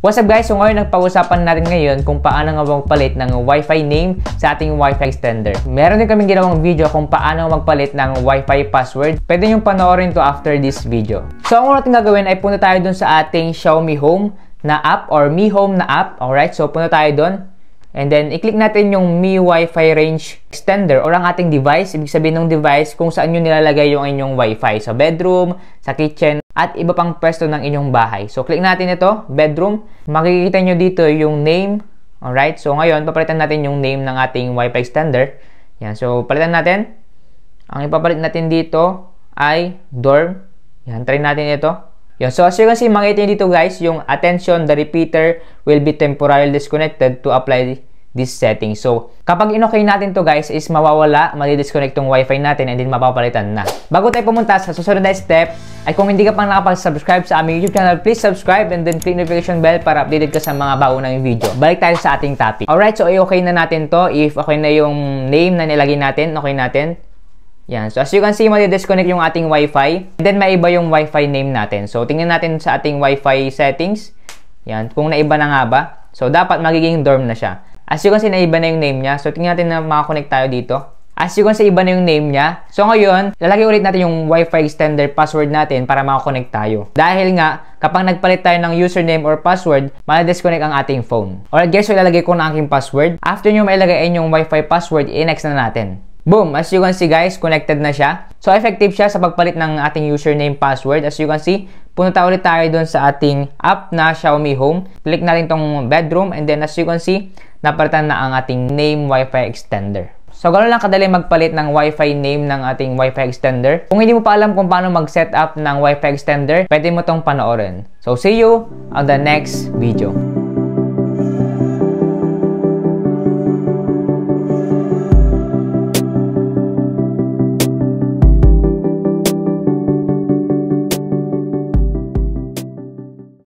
What's up guys? So ngayon nagpag-usapan natin ngayon kung paano nga magpalit ng Wi-Fi name sa ating Wi-Fi extender. Meron din kaming ginawang video kung paano magpalit ng Wi-Fi password. Pwede nyo panoorin to after this video. So ang una natin gagawin ay punta tayo dun sa ating Xiaomi Home na app or Mi Home na app. Alright, so punta tayo dun. And then, i-click natin yung Mi Wi-Fi Range Extender or ang ating device. Ibig sabihin ng device kung saan nyo nilalagay yung inyong Wi-Fi. Sa bedroom, sa kitchen, at iba pang pwesto ng inyong bahay. So, click natin ito, bedroom. Makikita nyo dito yung name. Alright, so ngayon, papalitan natin yung name ng ating Wi-Fi extender. Yan, so palitan natin. Ang ipapalit natin dito ay dorm. Yan, try natin ito. Yan, so as you can see, makikita nyo dito guys, yung attention, the repeater will be temporarily disconnected to apply this setting. So, kapag in-okay natin to guys, is mawawala, madi-disconnect tong Wi-Fi natin and then mapapalitan na. Bago tayo pumunta sa susunod na step, ay kung hindi ka pang nakapag-subscribe sa aming YouTube channel, please subscribe and then click notification bell para updated ka sa mga bago ng video. Balik tayo sa ating topic. Alright, so i-okay na natin to. If okay na yung name na nilagay natin, okay natin. Yan. So, as you can see, madi-disconnect yung ating Wi-Fi. And then, maiba yung Wi-Fi name natin. So, tingnan natin sa ating Wi-Fi settings. Yan. Kung naiba na nga ba. So, dapat magiging dorm na siya. As you can see, naiba na yung name niya. So, tingnan natin na makakonect tayo dito. As you can see, iba na yung name niya. So, ngayon, lalagay ulit natin yung Wi-Fi extender password natin para makakonect tayo. Dahil nga, kapag nagpalit tayo ng username or password, madi-disconnect ang ating phone. Alright guys, so ilalagay ko na aking password. After nyo mailagay yung Wi-Fi password, i-next na natin. Boom! As you can see guys, connected na siya. So, effective siya sa pagpalit ng ating username password. As you can see, punta ulit tayo dun sa ating app na Xiaomi Home. Click natin tong bedroom and then as you can see, napalitan na ang ating name Wi-Fi extender. So, ganoon lang kadali magpalit ng Wi-Fi name ng ating Wi-Fi extender. Kung hindi mo pa alam kung paano mag-set up ng Wi-Fi extender, pwede mo tong panoorin. So, see you on the next video.